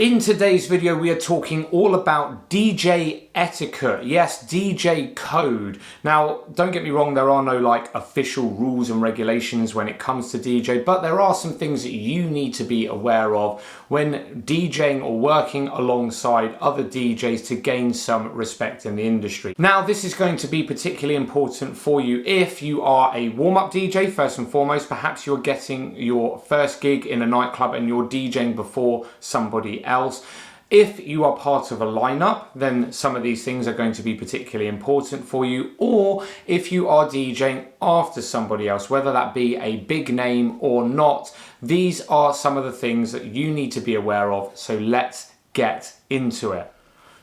In today's video, we are talking all about DJ etiquette. Yes, DJ code. Now, don't get me wrong, there are no like official rules and regulations when it comes to DJ, but there are some things that you need to be aware of when DJing or working alongside other DJs to gain some respect in the industry. Now, this is going to be particularly important for you if you are a warm-up DJ, first and foremost. Perhaps you're getting your first gig in a nightclub and you're DJing before somebody else. If you are part of a lineup, then some of these things are going to be particularly important for you. Or if you are DJing after somebody else, whether that be a big name or not, these are some of the things that you need to be aware of. So let's get into it.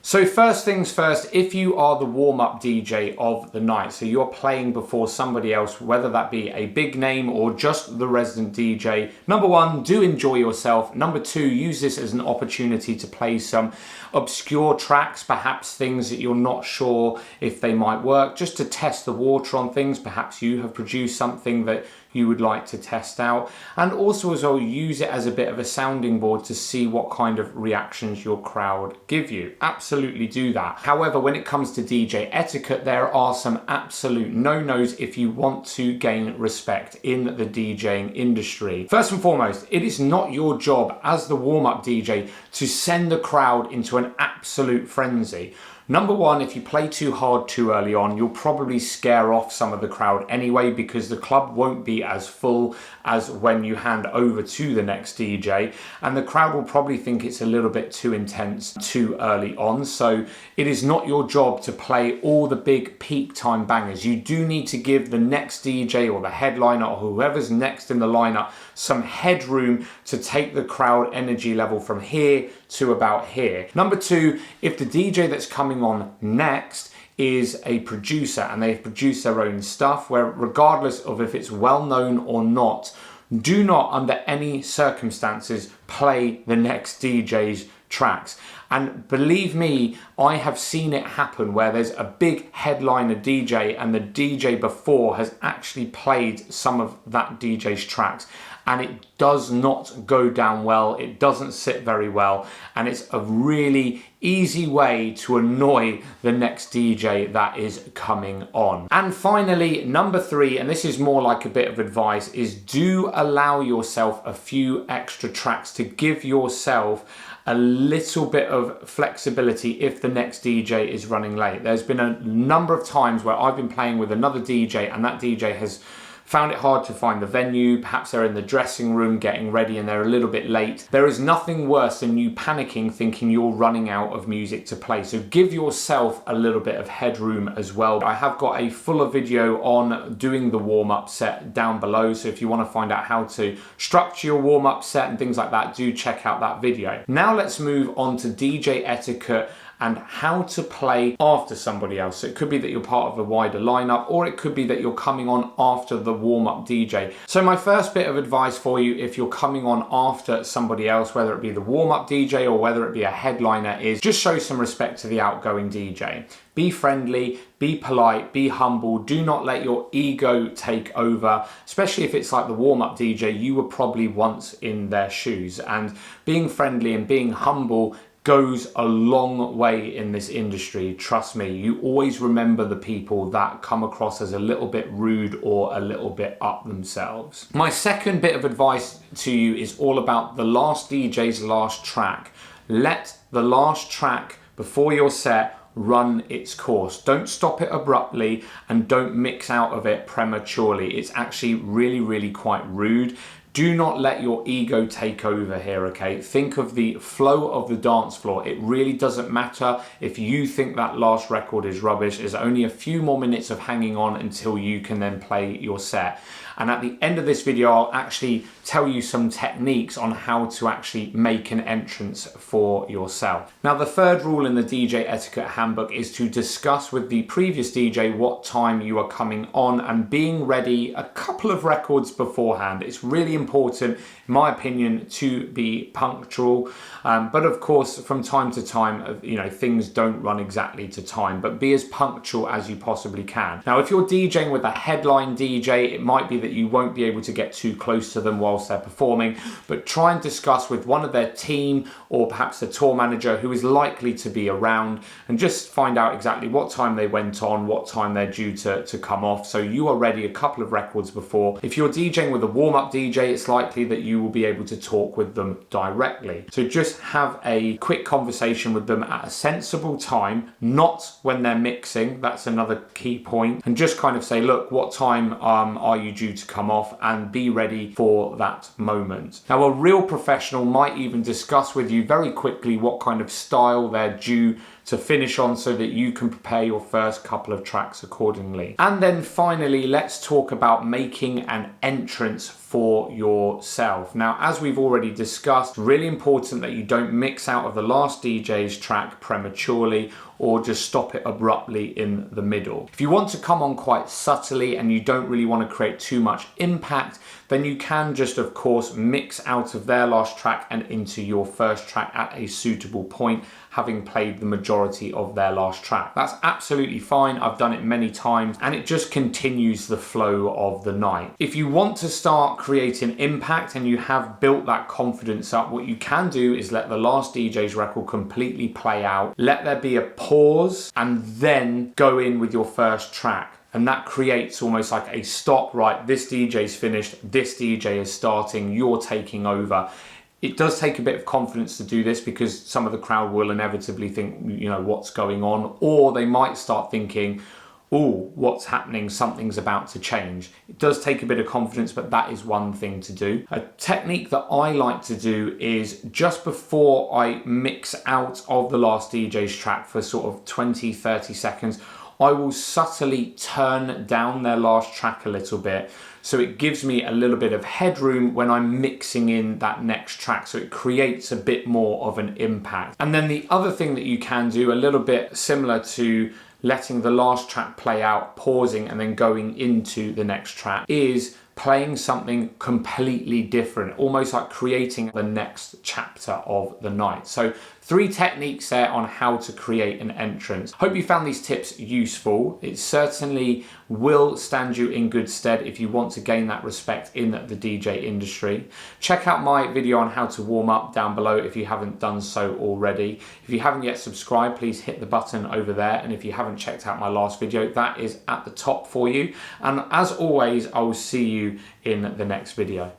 So first things first, if you are the warm-up DJ of the night, so you're playing before somebody else, whether that be a big name or just the resident DJ, number one, do enjoy yourself. Number two, use this as an opportunity to play some obscure tracks, perhaps things that you're not sure if they might work, just to test the water on things. Perhaps you have produced something that you would like to test out, and also as well use it as a bit of a sounding board to see what kind of reactions your crowd give you. Absolutely do that. However, when it comes to DJ etiquette, there are some absolute no-nos if you want to gain respect in the DJing industry. First and foremost, it is not your job as the warm-up DJ to send the crowd into an absolute frenzy. Number one, if you play too hard too early on, you'll probably scare off some of the crowd anyway, because the club won't be as full as when you hand over to the next DJ, and the crowd will probably think it's a little bit too intense too early on. So it is not your job to play all the big peak time bangers. You do need to give the next DJ or the headliner or whoever's next in the lineup some headroom to take the crowd energy level from here to about here. Number two, if the DJ that's coming on next is a producer and they've produced their own stuff, where regardless of if it's well known or not, do not under any circumstances play the next DJ's tracks. And believe me, I have seen it happen where there's a big headliner DJ and the DJ before has actually played some of that DJ's tracks, and it does not go down well. It doesn't sit very well, and it's a really easy way to annoy the next DJ that is coming on. And finally, number three, and this is more like a bit of advice, is do allow yourself a few extra tracks to give yourself a little bit of flexibility if the next DJ is running late. There's been a number of times where I've been playing with another DJ and that DJ has found it hard to find the venue. Perhaps they're in the dressing room getting ready and they're a little bit late. There is nothing worse than you panicking thinking you're running out of music to play. So give yourself a little bit of headroom as well. I have got a fuller video on doing the warm-up set down below. So if you want to find out how to structure your warm-up set and things like that, do check out that video. Now let's move on to DJ etiquette and how to play after somebody else. So it could be that you're part of a wider lineup, or it could be that you're coming on after the warm-up DJ. So my first bit of advice for you, if you're coming on after somebody else, whether it be the warm-up DJ or whether it be a headliner, is just show some respect to the outgoing DJ. Be friendly, be polite, be humble. Do not let your ego take over, especially if it's like the warm-up DJ. You were probably once in their shoes, and being friendly and being humble goes a long way in this industry. Trust me, you always remember the people that come across as a little bit rude or a little bit up themselves. My second bit of advice to you is all about the last DJ's last track. Let the last track before your set run its course. Don't stop it abruptly and don't mix out of it prematurely. It's actually really quite rude. Do not let your ego take over here, okay? Think of the flow of the dance floor. It really doesn't matter if you think that last record is rubbish. There's only a few more minutes of hanging on until you can then play your set. And at the end of this video, I'll actually tell you some techniques on how to actually make an entrance for yourself. Now, the third rule in the DJ etiquette handbook is to discuss with the previous DJ what time you are coming on and being ready a couple of records beforehand. It's really important, in my opinion, to be punctual. But of course, from time to time, things don't run exactly to time, but be as punctual as you possibly can. Now, if you're DJing with a headline DJ, it might be that that you won't be able to get too close to them whilst they're performing, but try and discuss with one of their team or perhaps the tour manager who is likely to be around, and just find out exactly what time they went on, what time they're due to come off, so you are ready a couple of records before. If you're DJing with a warm-up DJ, it's likely that you will be able to talk with them directly. So just have a quick conversation with them at a sensible time, not when they're mixing. That's another key point. And just kind of say, look, what time are you due to come off, and be ready for that moment. Now, a real professional might even discuss with you very quickly what kind of style they're due to finish on, so that you can prepare your first couple of tracks accordingly. And then finally, let's talk about making an entrance for yourself. Now, as we've already discussed, really important that you don't mix out of the last DJ's track prematurely or just stop it abruptly in the middle. If you want to come on quite subtly and you don't really want to create too much impact, then you can just, of course, mix out of their last track and into your first track at a suitable point, having played the majority of their last track. That's absolutely fine. I've done it many times, and it just continues the flow of the night. If you want to start creating impact and you have built that confidence up, what you can do is let the last DJ's record completely play out, let there be a pause, and then go in with your first track. And that creates almost like a stop, right? This DJ's finished, this DJ is starting, you're taking over. It does take a bit of confidence to do this, because some of the crowd will inevitably think, you know, what's going on? Or they might start thinking, oh, what's happening? Something's about to change. It does take a bit of confidence, but that is one thing to do. A technique that I like to do is just before I mix out of the last DJ's track for sort of 20, 30 seconds, I will subtly turn down their last track a little bit, so it gives me a little bit of headroom when I'm mixing in that next track, so it creates a bit more of an impact. And then the other thing that you can do, a little bit similar to letting the last track play out, pausing and then going into the next track, is playing something completely different, almost like creating the next chapter of the night. So 3 techniques there on how to create an entrance. Hope you found these tips useful. It certainly will stand you in good stead if you want to gain that respect in the DJ industry. Check out my video on how to warm up down below if you haven't done so already. If you haven't yet subscribed, please hit the button over there. And if you haven't checked out my last video, that is at the top for you. And as always, I will see you in the next video.